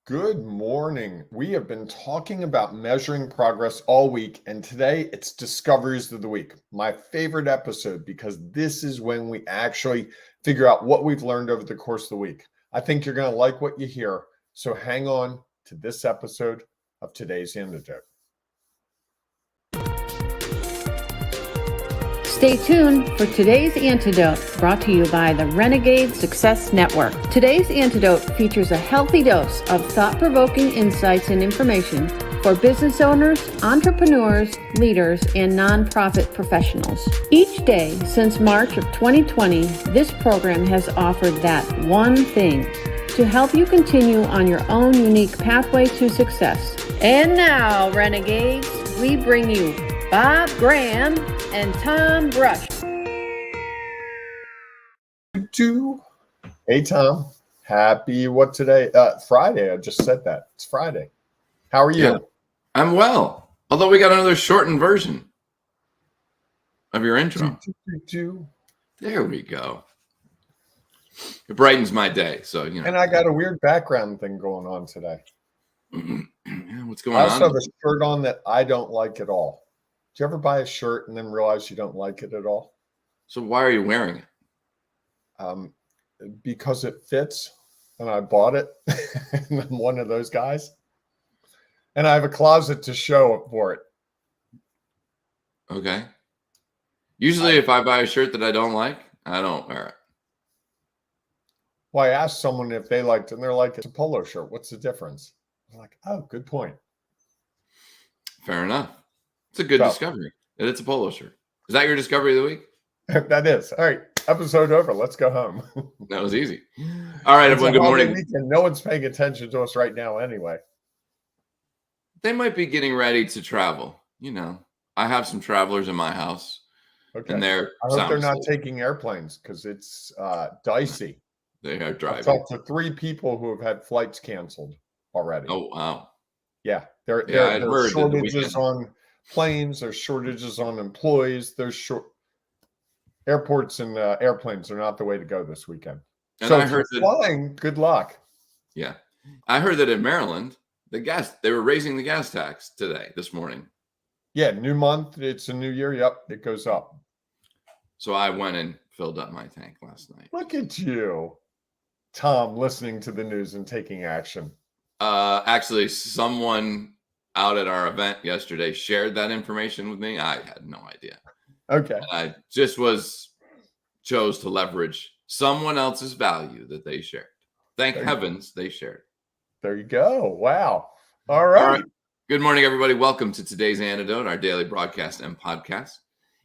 Good morning. We have been talking about measuring progress all week, and today it's Discoveries of the Week, my favorite episode, because this is when we actually figure out what we've learned over the course of the week. I think you're going to like what you hear, so hang on to this episode of today's Antidote. Stay tuned for today's Antidote, brought to you by the Renegade Success Network. Today's Antidote features a healthy dose of thought-provoking insights and information for business owners, entrepreneurs, leaders, and nonprofit professionals. Each day since March of 2020, this program has offered that one thing to help you continue on your own unique pathway to success. And now, Renegades, we bring you Bob Graham and Tom Brush. Hey, Tom. Happy what today? Friday. I just said that. It's Friday. How are you? Yeah, I'm well. Although we got another shortened version of your intro. There we go. It brightens my day. So, you know. And I got a weird background thing going on today. Yeah, what's going I on? also have a shirt on that I don't like at all. Do you ever buy a shirt and then realize you don't like it at all? So why are you wearing it? Because it fits, and I bought it. And I'm one of those guys. And I have a closet to show for it. Okay. Usually if I buy a shirt that I don't like, I don't wear it. Well, I asked someone if they liked it, and they're like, it's a polo shirt. What's the difference? I'm like, oh, good point. Fair enough. It's a good discovery that it's a polo shirt. Is that your discovery of the week? That is. All right. Episode over. Let's go home. That was easy. All right, everyone. Good morning. Weekend. No one's paying attention to us right now anyway. They might be getting ready to travel. You know, I have some travelers in my house. Okay. And I hope they're not taking airplanes because it's dicey. They are driving. I've talked to 3 people who have had flights canceled already. Oh, wow. Yeah. There are shortages on planes. There's shortages on employees. There's airports and airplanes are not the way to go this weekend. And so I heard that flying, good luck. Yeah. I heard that in Maryland, they were raising the gas tax this morning. Yeah, new month, it's a new year. Yep, it goes up. So I went and filled up my tank last night. Look at you, Tom, listening to the news and taking action. Actually, someone out at our event yesterday shared that information with me. I had no idea. Okay. And I just chose to leverage someone else's value that they shared. Thank heavens they shared. There you go. Wow. All right. Good morning, everybody. Welcome to today's Antidote, our daily broadcast and podcast.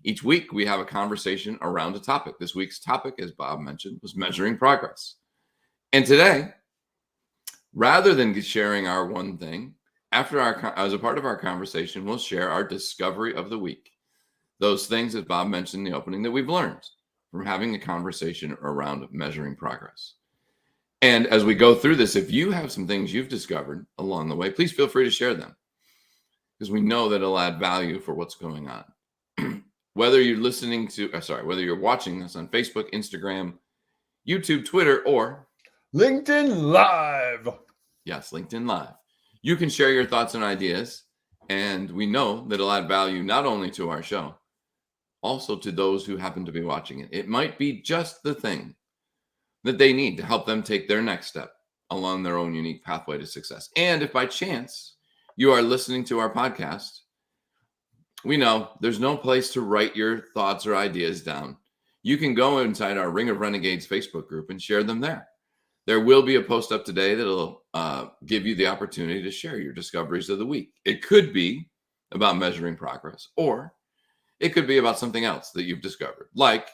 Each week, we have a conversation around a topic. This week's topic, as Bob mentioned, was measuring progress. And today, rather than sharing our one thing, as a part of our conversation, we'll share our discovery of the week. Those things that Bob mentioned in the opening that we've learned from having a conversation around measuring progress. And as we go through this, if you have some things you've discovered along the way, please feel free to share them, because we know that it'll add value for what's going on. Whether you're whether you're watching us on Facebook, Instagram, YouTube, Twitter, or LinkedIn Live. Yes, LinkedIn Live. You can share your thoughts and ideas, and we know that it'll add value not only to our show, also to those who happen to be watching it. It might be just the thing that they need to help them take their next step along their own unique pathway to success. And if by chance you are listening to our podcast, we know there's no place to write your thoughts or ideas down. You can go inside our Ring of Renegades Facebook group and share them there. There will be a post up today that'll give you the opportunity to share your discoveries of the week. It could be about measuring progress, or it could be about something else that you've discovered. Like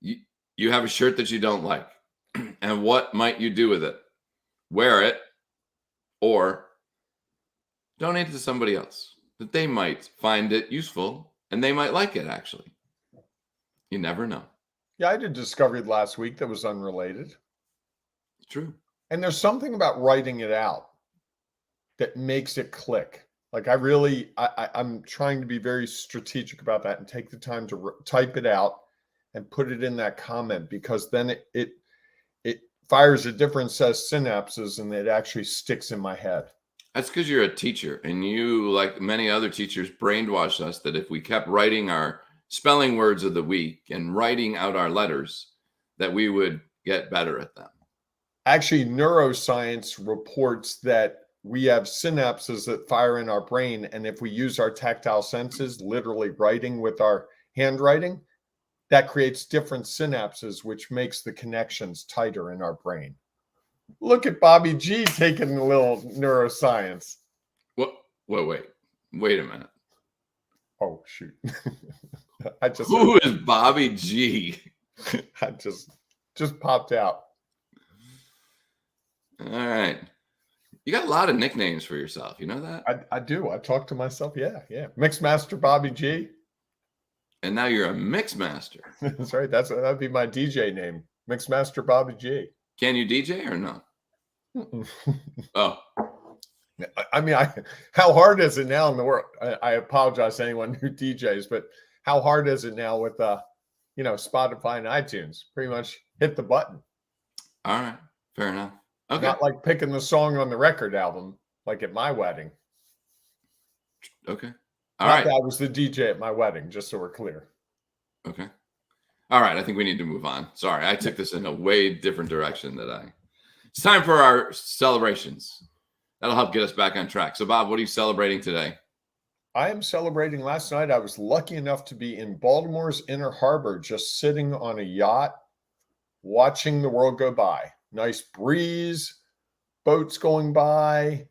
you have a shirt that you don't like, and what might you do with it? Wear it, or donate it to somebody else that they might find it useful and they might like it, actually. You never know. Yeah, I did discovery last week that was unrelated. True. And there's something about writing it out that makes it click. Like I'm trying to be very strategic about that and take the time to type it out and put it in that comment, because then it fires a different set of synapses and it actually sticks in my head. That's because you're a teacher, and you, like many other teachers, brainwashed us that if we kept writing our spelling words of the week and writing out our letters, that we would get better at them. Actually, neuroscience reports that we have synapses that fire in our brain. And if we use our tactile senses, literally writing with our handwriting, that creates different synapses, which makes the connections tighter in our brain. Look at Bobby G taking a little neuroscience. What? Wait a minute. Oh, shoot. Who is Bobby G? I just popped out. All right. You got a lot of nicknames for yourself. You know that? I do. I talk to myself. Yeah. Mixmaster Bobby G. And now you're a mix master. That's right. That'd be my DJ name. Mixmaster Bobby G. Can you DJ or no? Oh. I mean, how hard is it now in the world? I apologize to anyone who DJs, but how hard is it now with Spotify and iTunes? Pretty much hit the button. All right. Fair enough. Okay. Not like picking the song on the record album, like at my wedding. Okay. All right. I was the DJ at my wedding, just so we're clear. Okay. All right. I think we need to move on. Sorry, I took this in a way different direction It's time for our celebrations. That'll help get us back on track. So, Bob, what are you celebrating today? I am celebrating. Last night, I was lucky enough to be in Baltimore's Inner Harbor, just sitting on a yacht, watching the world go by. Nice breeze, boats going by,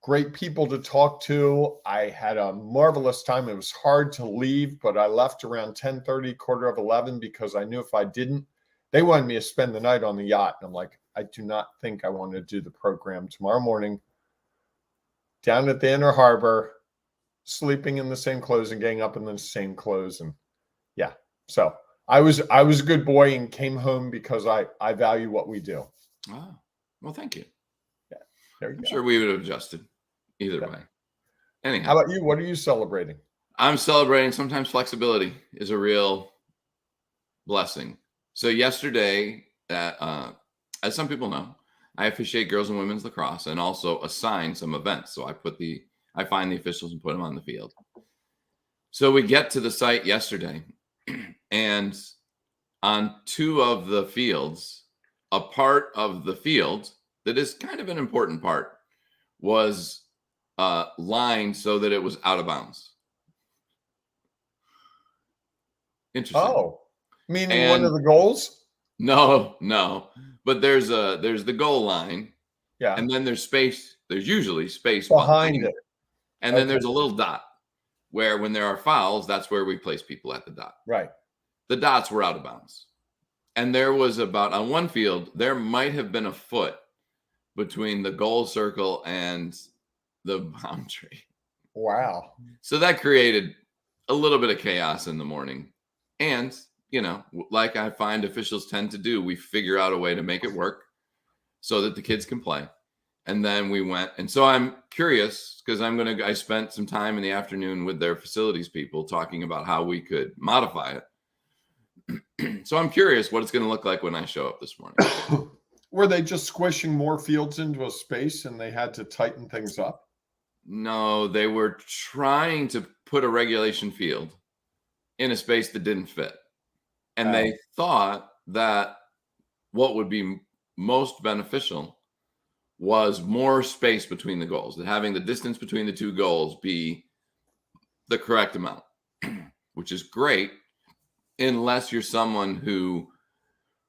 great people to talk to. I had a marvelous time. It was hard to leave, but I left around 10:30, 10:45, because I knew if I didn't, they wanted me to spend the night on the yacht. And I'm like, I do not think I want to do the program tomorrow morning down at the Inner Harbor, sleeping in the same clothes and getting up in the same clothes. And yeah, so I was a good boy and came home because I value what we do. Oh, well, thank you. Yeah, there you I'm go. sure we would have adjusted either way. Anyhow, how about you? What are you celebrating? I'm celebrating. Sometimes flexibility is a real blessing. So yesterday, as some people know, I officiate girls and women's lacrosse and also assign some events. So I find the officials and put them on the field. So we get to the site yesterday, and on two of the fields, a part of the field that is kind of an important part was lined so that it was out of bounds. Interesting. Oh, meaning one of the goals? No. But there's the goal line. Yeah. And then there's space. There's usually space behind it. And then there's a little dot where when there are fouls, that's where we place people at the dot. Right. The dots were out of bounds. And there was on one field, there might have been a foot between the goal circle and the boundary. Wow. So that created a little bit of chaos in the morning. And, like I find officials tend to do, we figure out a way to make it work so that the kids can play. And then we went. And so I'm curious because I spent some time in the afternoon with their facilities people talking about how we could modify it. So I'm curious what it's going to look like when I show up this morning. Were they just squishing more fields into a space and they had to tighten things up? No, they were trying to put a regulation field in a space that didn't fit. And they thought that what would be most beneficial was more space between the goals, that having the distance between the two goals be the correct amount, which is great unless you're someone who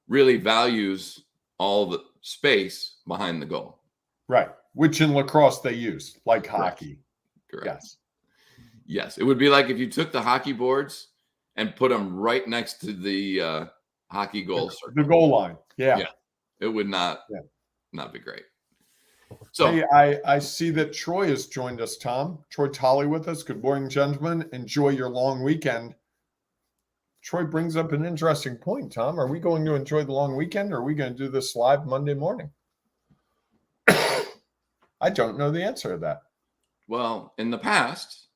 really values all the space behind the goal. Right. Which in lacrosse they use, like hockey. Correct. Yes. It would be like if you took the hockey boards and put them right next to the hockey goal circle. The goal line. Yeah. It would not be great. So hey, I see that Troy has joined us, Tom. Troy Tolley with us. Good morning, gentlemen. Enjoy your long weekend. Troy brings up an interesting point, Tom. Are we going to enjoy the long weekend or are we going to do this live Monday morning? I don't know the answer to that. Well, in the past,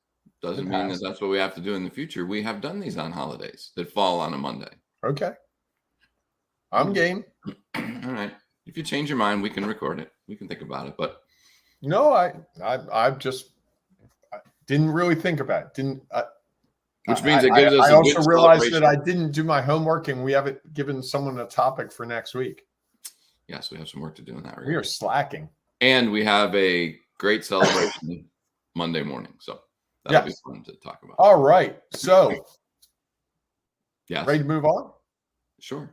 doesn't mean that that's what we have to do in the future. We have done these on holidays that fall on a Monday. Okay. I'm game. All right. If you change your mind, we can record it. We can think about it. But no, I didn't really think about it. Which means it gives us I a also good realized that celebration. I didn't do my homework, and we haven't given someone a topic for next week. Yes, we have some work to do in that regard. We are slacking. And we have a great celebration Monday morning. So that'll be fun to talk about. All right. So, yes. Ready to move on? Sure.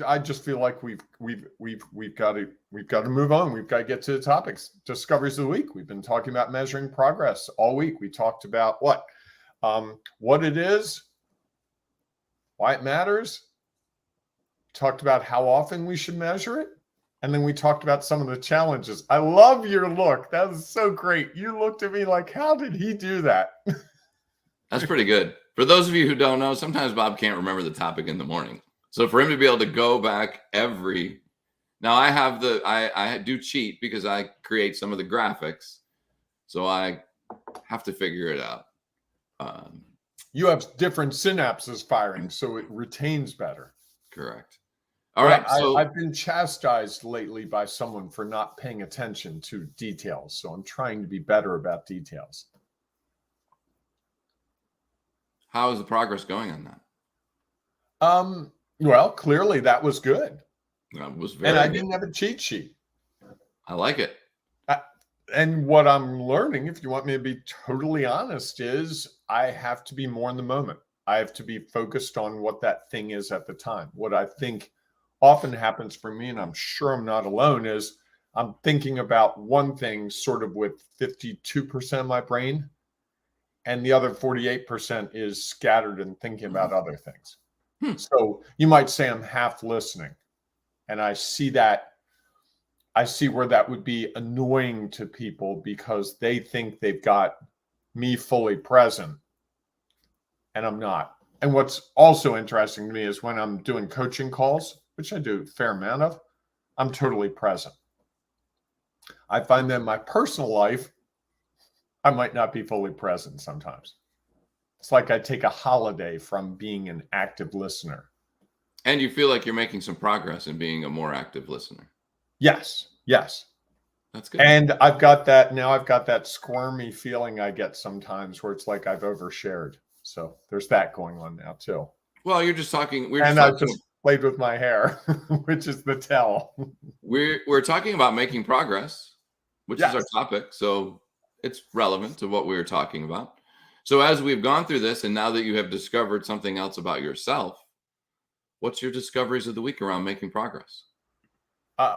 I just feel like we've got to move on. We've got to get to the topics. Discoveries of the week. We've been talking about measuring progress all week. We talked about what it is, why it matters. Talked about how often we should measure it, and then we talked about some of the challenges. I love your look. That was so great. You looked at me like, how did he do that? That's pretty good. For those of you who don't know, sometimes Bob can't remember the topic in the morning. So for him to be able to go back now I do cheat because I create some of the graphics. So I have to figure it out. You have different synapses firing, so it retains better. Correct. All right. So I've been chastised lately by someone for not paying attention to details. So I'm trying to be better about details. How is the progress going on that? Well, clearly that was good. That was very and I good. didn't have a cheat sheet. I like it. And what I'm learning, if you want me to be totally honest, is I have to be more in the moment. I have to be focused on what that thing is at the time. What I think often happens for me, and I'm sure I'm not alone, is I'm thinking about one thing sort of with 52% of my brain, and the other 48% is scattered and thinking about other things. So you might say I'm half listening, and I see where that would be annoying to people because they think they've got me fully present, and I'm not. And what's also interesting to me is when I'm doing coaching calls, which I do a fair amount of, I'm totally present. I find that in my personal life, I might not be fully present sometimes. It's like I take a holiday from being an active listener. And you feel like you're making some progress in being a more active listener. Yes. That's good. And I've got that squirmy feeling I get sometimes where it's like I've overshared. So there's that going on now too. Well, you're just talking. I just played with my hair, which is the tell. We're talking about making progress, which is our topic. So it's relevant to what we were talking about. So as we've gone through this, and now that you have discovered something else about yourself, what's your discoveries of the week around making progress?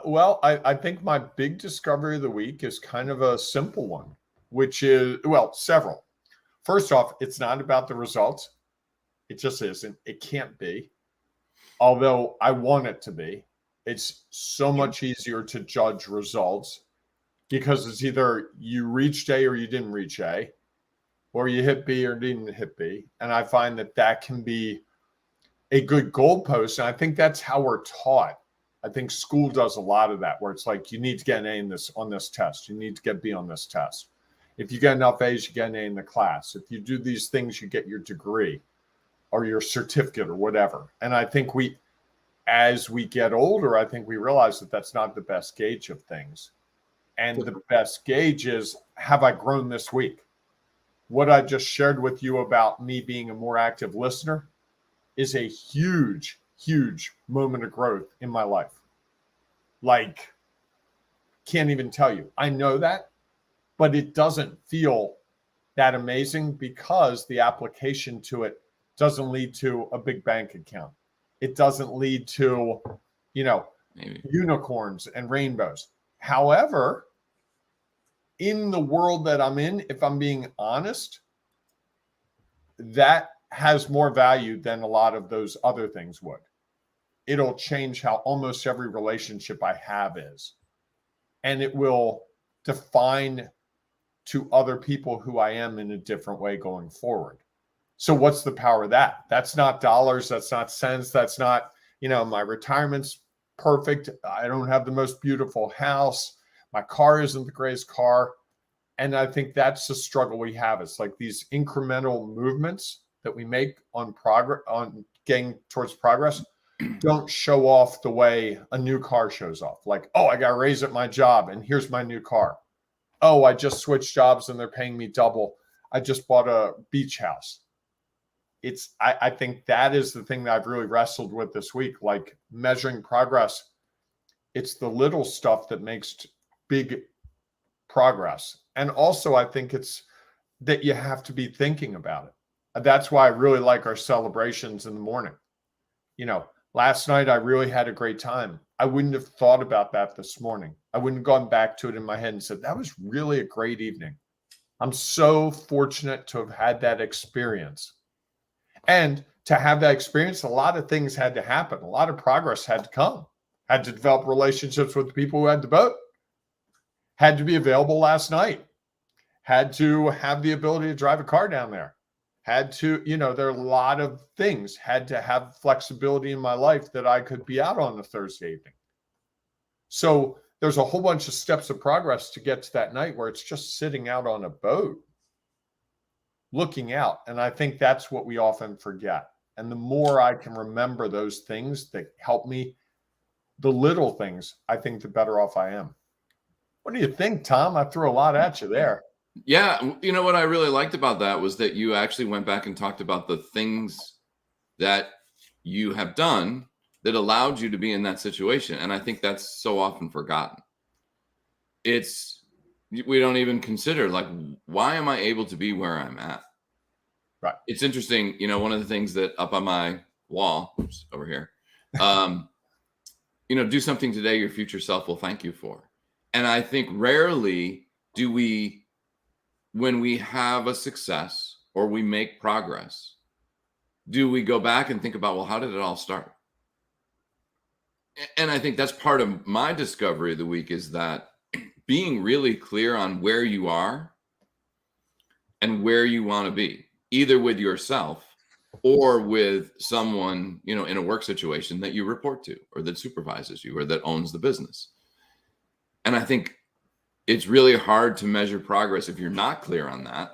Well, I think my big discovery of the week is kind of a simple one, which is, well, several. First off, it's not about the results. It just isn't. It can't be. Although I want it to be. It's so much easier to judge results because it's either you reached A or you didn't reach A, or you hit B or didn't hit B. And I find that can be a good goalpost. And I think that's how we're taught. I think school does a lot of that, where it's like, you need to get an A on this test. You need to get B on this test. If you get enough A's, you get an A in the class. If you do these things, you get your degree or your certificate or whatever. And I think as we get older, I think we realize that that's not the best gauge of things. And the best gauge is, have I grown this week? What I just shared with you about me being a more active listener is a huge moment of growth in my life. Like, can't even tell you. I know that, but it doesn't feel that amazing because the application to it doesn't lead to a big bank account. It doesn't lead to, maybe unicorns and rainbows. However, in the world that I'm in, if I'm being honest, that has more value than a lot of those other things would. It'll change how almost every relationship I have is. And it will define to other people who I am in a different way going forward. So what's the power of that? That's not dollars. That's not cents. That's not, my retirement's perfect. I don't have the most beautiful house. My car isn't the greatest car. And I think that's the struggle we have. It's like these incremental movements that we make on progress, on getting towards progress. don't show off the way a new car shows off. Like, oh, I got a raise at my job and here's my new car. Oh, I just switched jobs and they're paying me double. I just bought a beach house. I think that is the thing that I've really wrestled with this week, like measuring progress. It's the little stuff that makes big progress. And also, I think it's that you have to be thinking about it. That's why I really like our celebrations in the morning. Last night I really had a great time. I wouldn't have thought about that this morning. I wouldn't have gone back to it in my head and said, that was really a great evening. I'm so fortunate to have had that experience. And to have that experience, a lot of things had to happen. A lot of progress had to come. Had to develop relationships with the people who had the boat. Had to be available last night. Had to have the ability to drive a car down there. Had to, there are a lot of things. Had to have flexibility in my life that I could be out on a Thursday evening. So there's a whole bunch of steps of progress to get to that night where it's just sitting out on a boat, looking out. And I think that's what we often forget. And the more I can remember those things that help me, the little things, I think the better off I am. What do you think, Tom? I threw a lot at you there. Yeah. What I really liked about that was that you actually went back and talked about the things that you have done that allowed you to be in that situation. And I think that's so often forgotten. We don't even consider, like, why am I able to be where I'm at? Right. It's interesting. One of the things that up on my wall, oops, over here, do something today your future self will thank you for. And I think rarely do we, when we have a success or we make progress, do we go back and think about, well, how did it all start? And I think that's part of my discovery of the week, is that being really clear on where you are and where you want to be, either with yourself or with someone, in a work situation that you report to or that supervises you or that owns the business. And I think it's really hard to measure progress if you're not clear on that.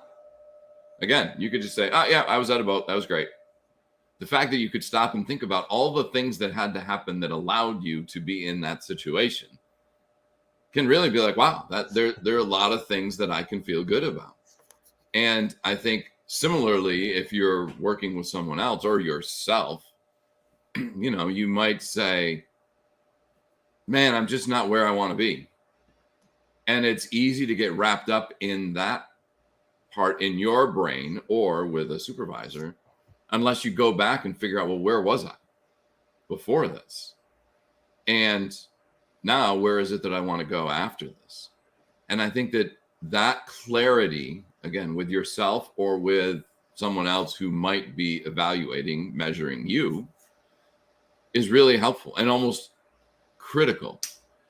Again, you could just say, oh, yeah, I was at a boat. That was great. The fact that you could stop and think about all the things that had to happen that allowed you to be in that situation can really be like, wow, that there are a lot of things that I can feel good about. And I think similarly, if you're working with someone else or yourself, you might say, man, I'm just not where I want to be. And it's easy to get wrapped up in that part in your brain or with a supervisor, unless you go back and figure out, well, where was I before this? And now where is it that I want to go after this? And I think that clarity, again, with yourself or with someone else who might be evaluating, measuring you, is really helpful and almost critical.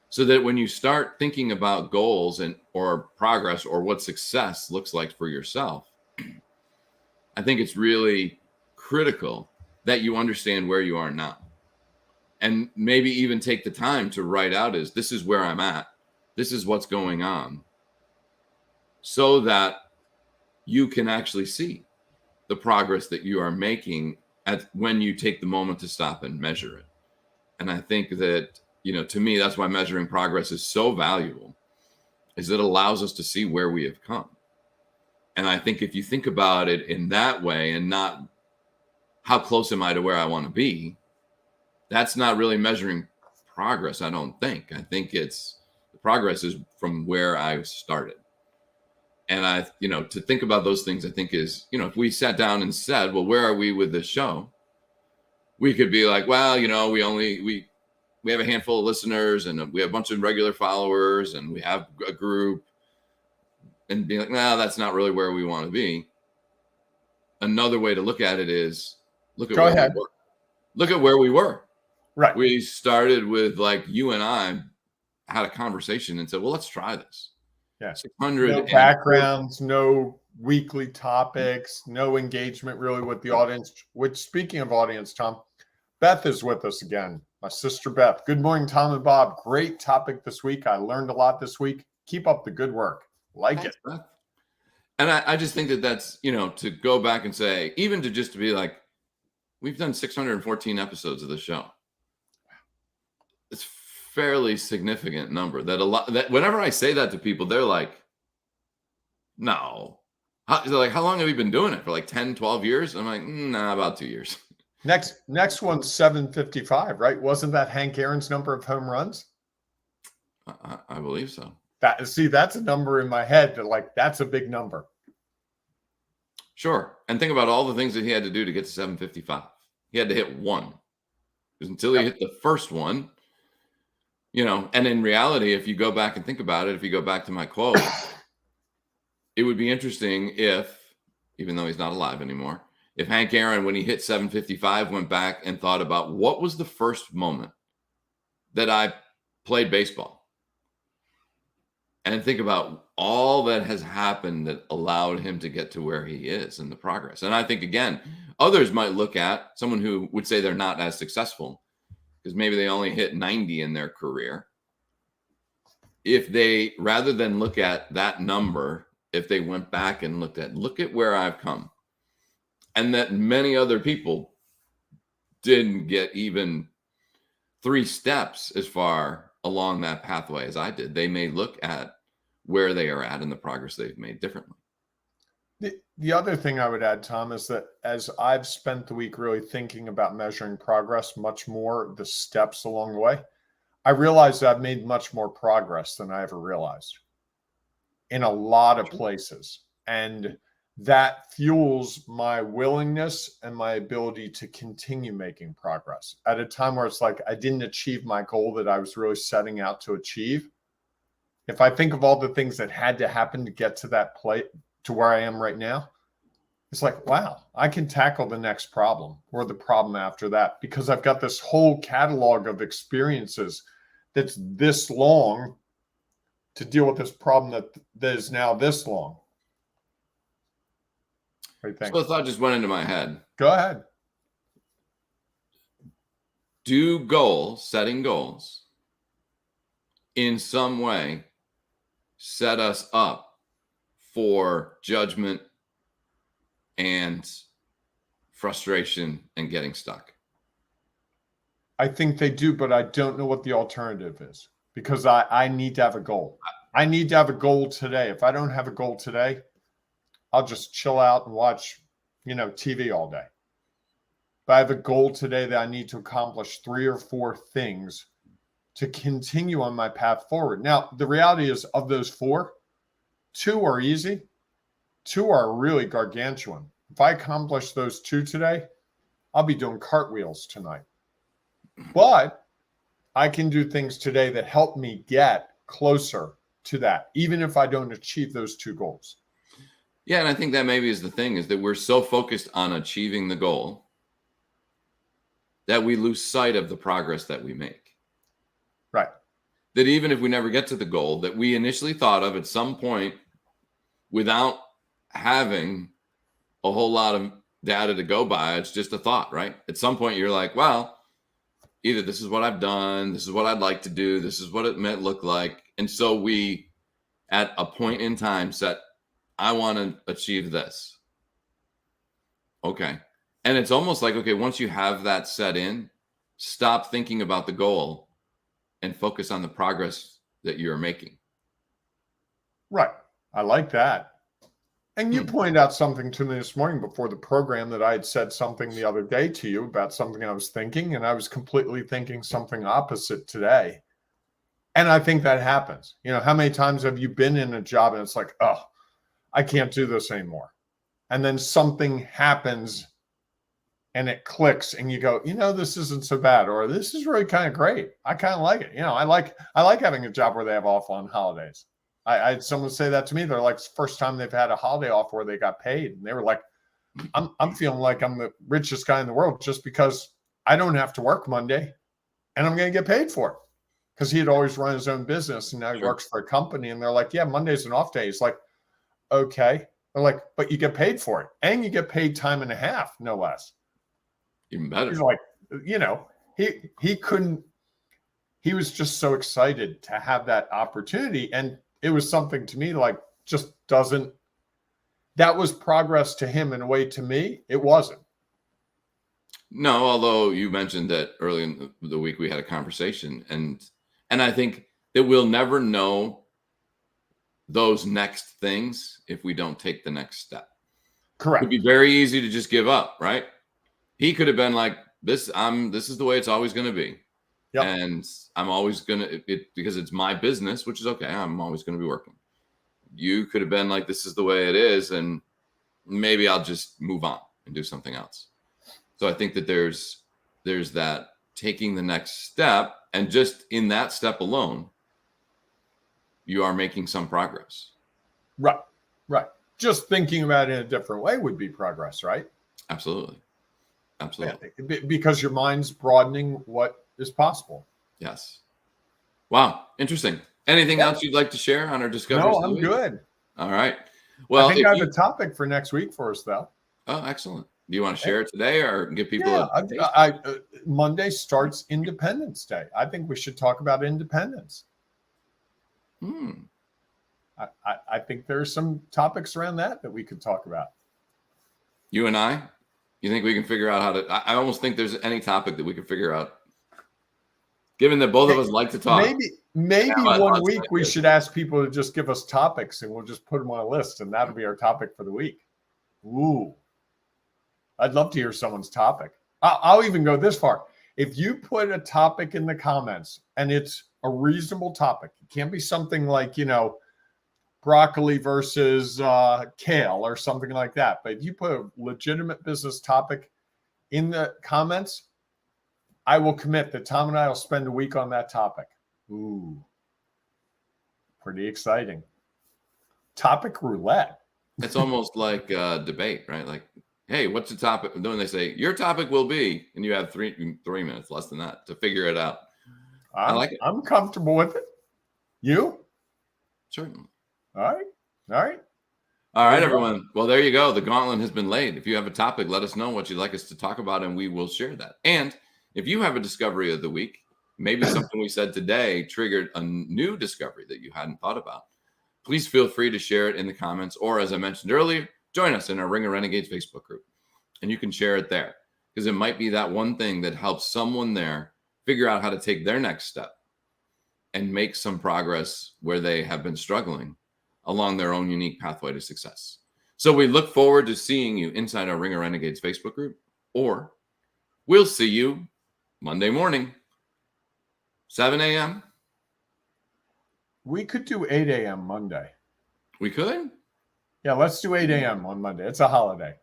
So that when you start thinking about goals or progress or what success looks like for yourself, I think it's really critical that you understand where you are now. And maybe even take the time to write out this is where I'm at. This is what's going on. So that you can actually see the progress that you are making when you take the moment to stop and measure it. And I think that, to me, that's why measuring progress is so valuable, is it allows us to see where we have come. And I think if you think about it in that way and not how close am I to where I want to be, that's not really measuring progress, I don't think. I think the progress is from where I started. And to think about those things, I think is, if we sat down and said, well, where are we with this show? We could be like, well, we have a handful of listeners and we have a bunch of regular followers and we have a group, and be like, no, that's not really where we want to be. Another way to look at it is look at where we were. Right. We started with, like, you and I had a conversation and said, well, let's try this. Yeah. 600 no backgrounds, no weekly topics, no engagement really with the audience. Which, speaking of audience, Tom, Beth is with us again. My sister Beth. Good morning, Tom and Bob. Great topic this week. I learned a lot this week. Keep up the good work. Thanks, it. Beth. And I just think that's, to go back and say, even to just to be like, we've done 614 episodes of the show. fairly significant number that whenever I say that to people, they're like, no. They're like, how long have you been doing it? For like 10, 12 years? I'm like, nah, about 2 years. Next one's 755, right? Wasn't that Hank Aaron's number of home runs? I believe so. That's a number in my head that, like, that's a big number. Sure. And think about all the things that he had to do to get to 755. He had to hit one. Because until he hit the first one, and in reality, if you go back and think about it, if you go back to my quote, it would be interesting if, even though he's not alive anymore, if Hank Aaron, when he hit 755, went back and thought about what was the first moment that I played baseball, and think about all that has happened that allowed him to get to where he is and the progress. And I think, again, others might look at someone who would say they're not as successful because maybe they only hit 90 in their career. If they, rather than look at that number, if they went back and look at where I've come, and that many other people didn't get even 3 steps as far along that pathway as I did, they may look at where they are at and the progress they've made differently. The other thing I would add, Tom, is that as I've spent the week really thinking about measuring progress, much more the steps along the way, I realized I've made much more progress than I ever realized in a lot of places. And that fuels my willingness and my ability to continue making progress at a time where it's like I didn't achieve my goal that I was really setting out to achieve. If I think of all the things that had to happen to get to that place, to where I am right now, it's like, wow, I can tackle the next problem or the problem after that because I've got this whole catalog of experiences that's this long to deal with this problem that is now this long. What do you think? So a thought just went into my head. Go ahead. Do setting goals in some way set us up for judgment and frustration and getting stuck? I think they do, but I don't know what the alternative is because I need to have a goal. I need to have a goal today. If I don't have a goal today, I'll just chill out and watch, TV all day. But I have a goal today that I need to accomplish 3 or 4 things to continue on my path forward. Now, the reality is of those 4, 2 are easy. 2 are really gargantuan. If I accomplish those 2 today, I'll be doing cartwheels tonight. But I can do things today that help me get closer to that, even if I don't achieve those 2 goals. Yeah, and I think that maybe is the thing, is that we're so focused on achieving the goal that we lose sight of the progress that we make. Right. That even if we never get to the goal that we initially thought of at some point, without having a whole lot of data to go by, it's just a thought, right? At some point you're like, well, either this is what I've done, this is what I'd like to do, this is what it might look like. And so we, at a point in time, set, I want to achieve this. Okay. And it's almost like, okay, once you have that set in, stop thinking about the goal and focus on the progress that you're making. Right. I like that. And you pointed out something to me this morning before the program that I had said something the other day to you about something I was thinking, and I was completely thinking something opposite today. And I think that happens. How many times have you been in a job and it's like, oh, I can't do this anymore. And then something happens and it clicks and you go, this isn't so bad, or this is really kind of great. I kind of like it. I like having a job where they have off on holidays. I had someone say that to me. They're like, it's the first time they've had a holiday off where they got paid. And they were like, I'm feeling like I'm the richest guy in the world just because I don't have to work Monday and I'm going to get paid for it. Because he had always run his own business and now he works for a company. And they're like, yeah, Monday's an off day. He's like, okay. They're like, but you get paid for it. And you get paid time and a half, no less. Even better. He's like, he couldn't, he was just so excited to have that opportunity. And it was something to me like just doesn't, that was progress to him in a way. To me, it wasn't. No, although you mentioned that early in the week we had a conversation, and And I think that we'll never know those next things if we don't take the next step. Correct. It'd be very easy to just give up, right? He could have been like, this is the way it's always going to be. Yep. And I'm always going to, because it's my business, which is okay. I'm always going to be working. You could have been like, this is the way it is. And maybe I'll just move on and do something else. So I think that there's that taking the next step, and just in that step alone, you are making some progress. Right. Just thinking about it in a different way would be progress, right? Absolutely. Yeah, because your mind's broadening what is possible. Yes. Wow. Interesting. Anything else you'd like to share on our discoveries? No, I'm good. All right. Well, I think I have a topic for next week for us, though. Oh, excellent. Do you want to share it today or give people Monday starts Independence Day. I think we should talk about independence. I think there's some topics around that we could talk about. You and I? You think we can figure out how to? I almost think there's any topic that we could figure out. Given that both of us like to talk. Maybe one week we should ask people to just give us topics and we'll just put them on a list and that'll be our topic for the week. Ooh. I'd love to hear someone's topic. I'll even go this far. If you put a topic in the comments and it's a reasonable topic, it can't be something like, broccoli versus kale or something like that. But if you put a legitimate business topic in the comments, I will commit that Tom and I will spend a week on that topic. Ooh, pretty exciting. Topic roulette. It's almost like a debate, right? Like, hey, what's the topic? When they say your topic will be, and you have three minutes, less than that, to figure it out. I like it. I'm comfortable with it. You? Certainly. All right, everyone. Well, there you go. The gauntlet has been laid. If you have a topic, let us know what you'd like us to talk about, and we will share that. And if you have a discovery of the week, maybe something we said today triggered a new discovery that you hadn't thought about, please feel free to share it in the comments, or as I mentioned earlier, join us in our Ring of Renegades Facebook group, and you can share it there, because it might be that one thing that helps someone there figure out how to take their next step and make some progress where they have been struggling along their own unique pathway to success. So we look forward to seeing you inside our Ring of Renegades Facebook group, or we'll see you Monday morning, 7 a.m. We could do 8 a.m. Monday. We could? Yeah, let's do 8 a.m. on Monday. It's a holiday.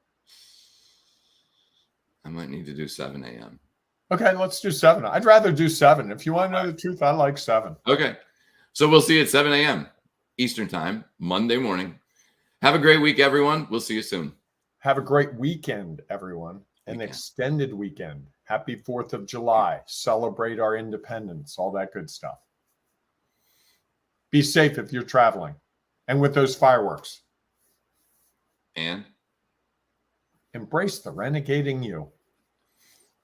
I might need to do 7 a.m. Okay, let's do 7. I'd rather do 7. If you want to know the truth, I like 7. Okay. So we'll see you at 7 a.m. Eastern time, Monday morning. Have a great week, everyone. We'll see you soon. Have a great weekend, everyone. An extended weekend. Happy 4th of July. Celebrate our independence, all that good stuff. Be safe if you're traveling. And with those fireworks. And embrace the renegade in you.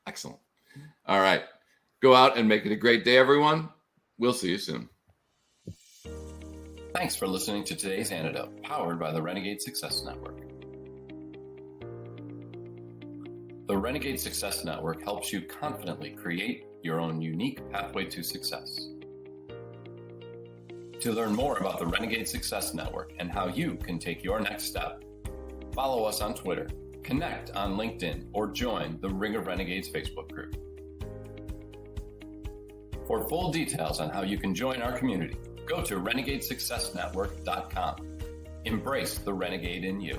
Excellent. All right. Go out and make it a great day, everyone. We'll see you soon. Thanks for listening to today's Antidote, powered by the Renegade Success Network. The Renegade Success Network helps you confidently create your own unique pathway to success. To learn more about the Renegade Success Network and how you can take your next step, follow us on Twitter, connect on LinkedIn, or join the Ring of Renegades Facebook group. For full details on how you can join our community, go to renegadesuccessnetwork.com. Embrace the renegade in you.